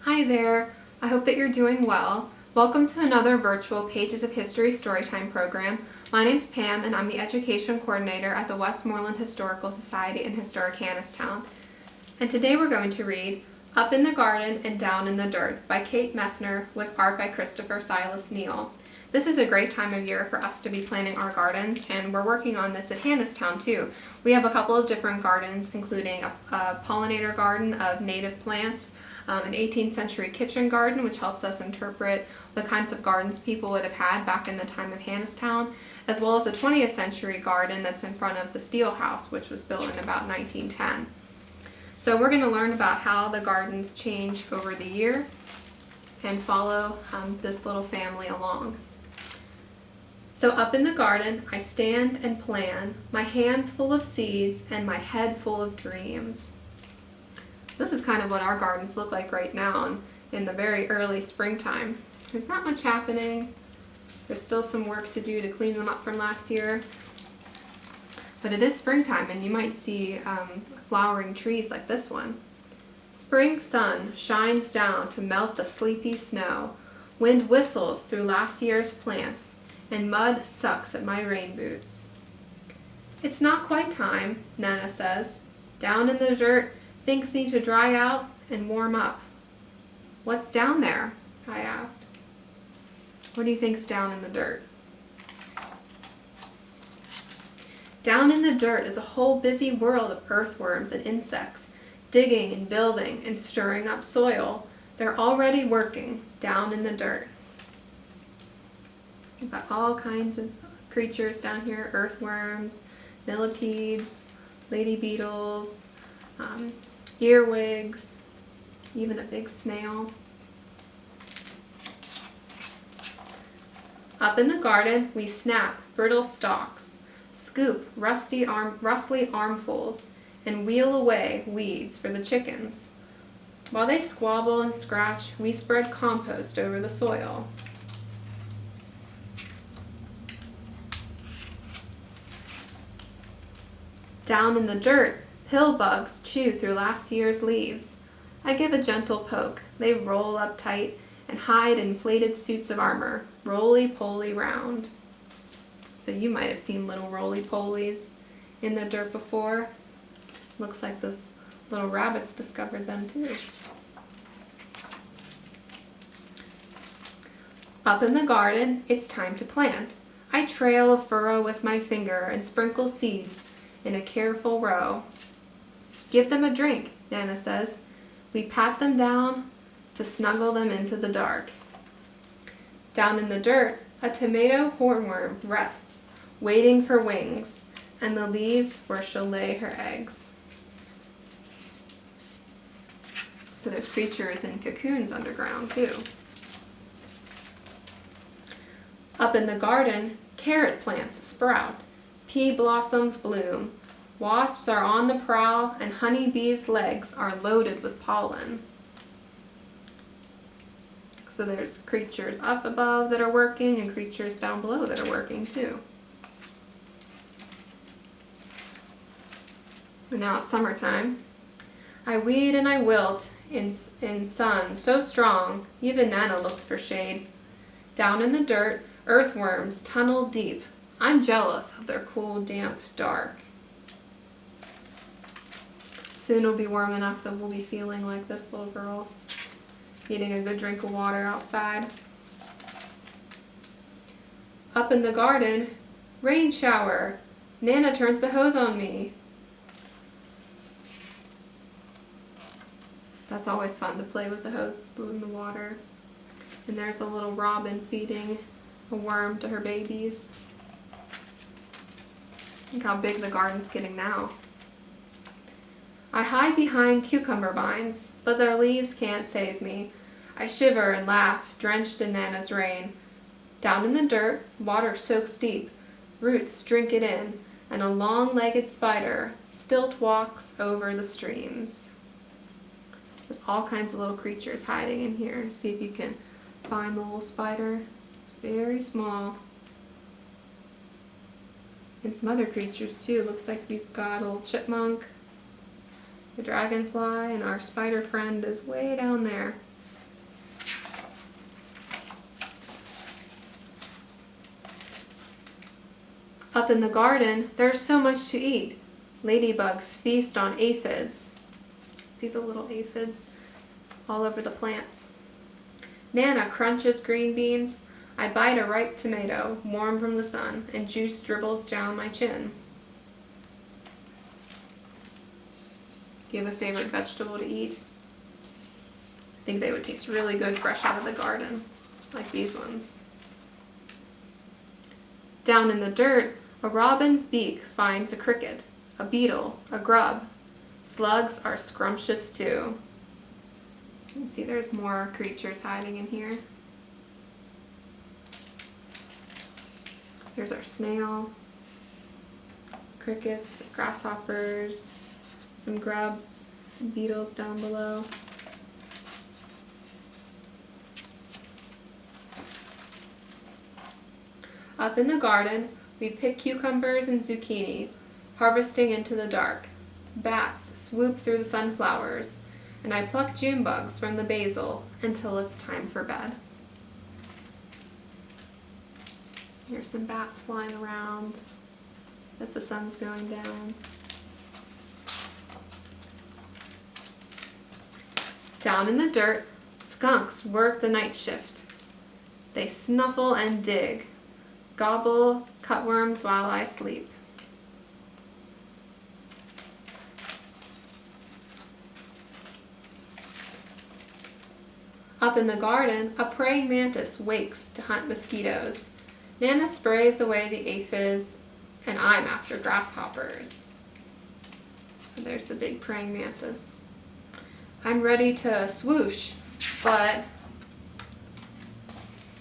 Hi there, I hope that you're doing well. Welcome to another virtual Pages of History Storytime program. My name's Pam and I'm the Education Coordinator at the Westmoreland Historical Society in historic Hannistown. And today we're going to read Up in the Garden and Down in the Dirt by Kate Messner with art by Christopher Silas Neal. This is a great time of year for us to be planting our gardens, and we're working on this at Hannistown too. We have a couple of different gardens, including a pollinator garden of native plants, an 18th century kitchen garden, which helps us interpret the kinds of gardens people would have had back in the time of Hannistown, as well as a 20th century garden that's in front of the Steel House, which was built in about 1910. So we're going to learn about how the gardens change over the year and follow this little family along. So up in the garden, I stand and plan, my hands full of seeds and my head full of dreams. This is kind of what our gardens look like right now in the very early springtime. There's not much happening. There's still some work to do to clean them up from last year. But it is springtime, and you might see flowering trees like this one. Spring sun shines down to melt the sleepy snow. Wind whistles through last year's plants, and mud sucks at my rain boots. It's not quite time, Nana says. Down in the dirt, things need to dry out and warm up. What's down there? I asked. What do you think's down in the dirt? Down in the dirt is a whole busy world of earthworms and insects, digging and building and stirring up soil. They're already working down in the dirt. We've got all kinds of creatures down here, earthworms, millipedes, lady beetles, earwigs, even a big snail. Up in the garden, we snap brittle stalks, scoop rustly armfuls, and wheel away weeds for the chickens. While they squabble and scratch, we spread compost over the soil. Down in the dirt, pill bugs chew through last year's leaves. I give a gentle poke. They roll up tight and hide in plated suits of armor, roly-poly round. So you might have seen little roly-polies in the dirt before. Looks like this little rabbit's discovered them too. Up in the garden, it's time to plant. I trail a furrow with my finger and sprinkle seeds in a careful row. Give them a drink, Nana says. We pat them down to snuggle them into the dark. Down in the dirt, a tomato hornworm rests, waiting for wings, and the leaves where she'll lay her eggs. So there's creatures in cocoons underground too. Up in the garden, carrot plants sprout, pea blossoms bloom, wasps are on the prowl, and honeybees' legs are loaded with pollen. So there's creatures up above that are working and creatures down below that are working too. And now it's summertime. I weed and I wilt in sun so strong, even Nana looks for shade. Down in the dirt, earthworms tunnel deep. I'm jealous of their cool, damp, dark. Soon it'll be warm enough that we'll be feeling like this little girl, getting a good drink of water outside. Up in the garden, rain shower. Nana turns the hose on me. That's always fun to play with the hose in the water. And there's a little robin feeding a worm to her babies. Look how big the garden's getting now. I hide behind cucumber vines, but their leaves can't save me. I shiver and laugh, drenched in Nana's rain. Down in the dirt, water soaks deep. Roots drink it in, and a long-legged spider stilt walks over the streams. There's all kinds of little creatures hiding in here. See if you can find the little spider. It's very small. And some other creatures too. Looks like we've got a little chipmunk, a dragonfly, and our spider friend is way down there. Up in the garden, there's so much to eat. Ladybugs feast on aphids. See the little aphids all over the plants. Nana crunches green beans. I bite a ripe tomato, warm from the sun, and juice dribbles down my chin. Do you have a favorite vegetable to eat? I think they would taste really good fresh out of the garden, like these ones. Down in the dirt, a robin's beak finds a cricket, a beetle, a grub. Slugs are scrumptious too. You can see there's more creatures hiding in here. Here's our snail, crickets, grasshoppers, some grubs, and beetles down below. Up in the garden, we pick cucumbers and zucchini, harvesting into the dark. Bats swoop through the sunflowers, and I pluck June bugs from the basil until it's time for bed. Here's some bats flying around as the sun's going down. Down in the dirt, skunks work the night shift. They snuffle and dig, gobble cutworms while I sleep. Up in the garden, a praying mantis wakes to hunt mosquitoes. Nana sprays away the aphids, and I'm after grasshoppers. And there's the big praying mantis. I'm ready to swoosh, but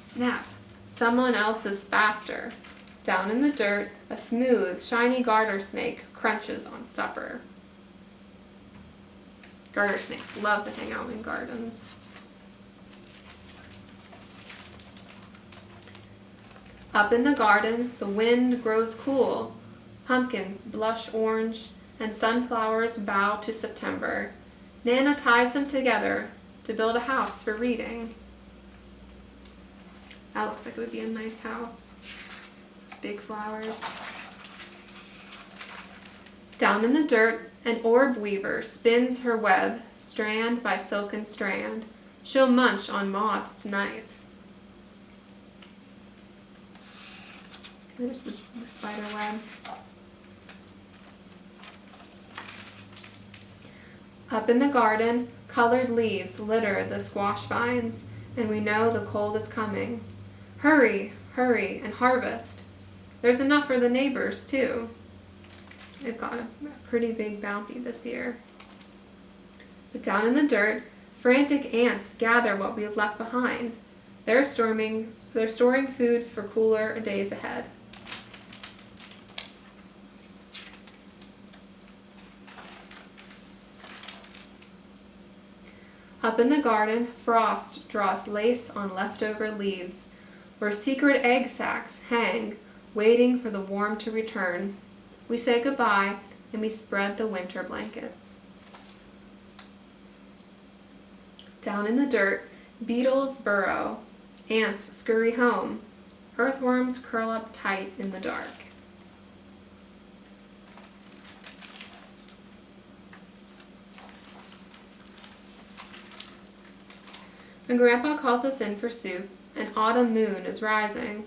snap, someone else is faster. Down in the dirt, a smooth, shiny garter snake crunches on supper. Garter snakes love to hang out in gardens. Up in the garden, the wind grows cool. Pumpkins blush orange, and sunflowers bow to September. Nana ties them together to build a house for reading. That looks like it would be a nice house. It's big flowers. Down in the dirt, an orb weaver spins her web, strand by silken strand. She'll munch on moths tonight. There's the spider web. Up in the garden, colored leaves litter the squash vines, and we know the cold is coming. Hurry, hurry, and harvest. There's enough for the neighbors, too. They've got a pretty big bounty this year. But down in the dirt, frantic ants gather what we've left behind. They're storing food for cooler days ahead. Up in the garden, frost draws lace on leftover leaves, where secret egg sacs hang, waiting for the warmth to return. We say goodbye, and we spread the winter blankets. Down in the dirt, beetles burrow, ants scurry home, earthworms curl up tight in the dark. When Grandpa calls us in for soup, an autumn moon is rising.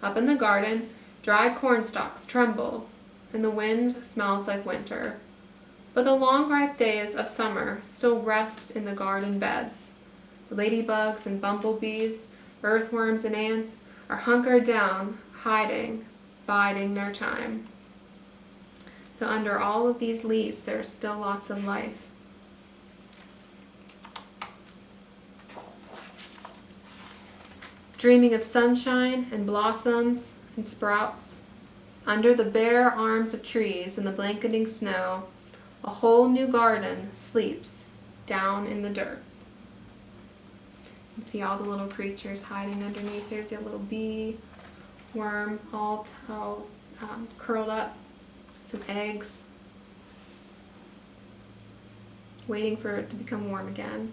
Up in the garden, dry corn stalks tremble, and the wind smells like winter. But the long ripe days of summer still rest in the garden beds. Ladybugs and bumblebees, earthworms and ants are hunkered down, hiding, biding their time. So under all of these leaves, there's still lots of life. Dreaming of sunshine and blossoms and sprouts, under the bare arms of trees and the blanketing snow, a whole new garden sleeps down in the dirt. You can see all the little creatures hiding underneath. There's a little bee, worm, all curled up, some eggs, waiting for it to become warm again.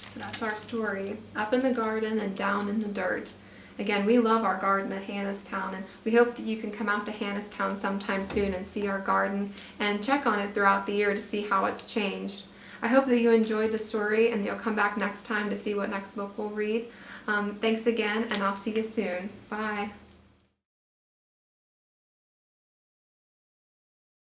So that's our story, up in the garden and down in the dirt. Again, we love our garden at Hannastown, and we hope that you can come out to Hannastown sometime soon and see our garden and check on it throughout the year to see how it's changed. I hope that you enjoyed the story and you'll come back next time to see what next book we'll read. Thanks again, and I'll see you soon. Bye.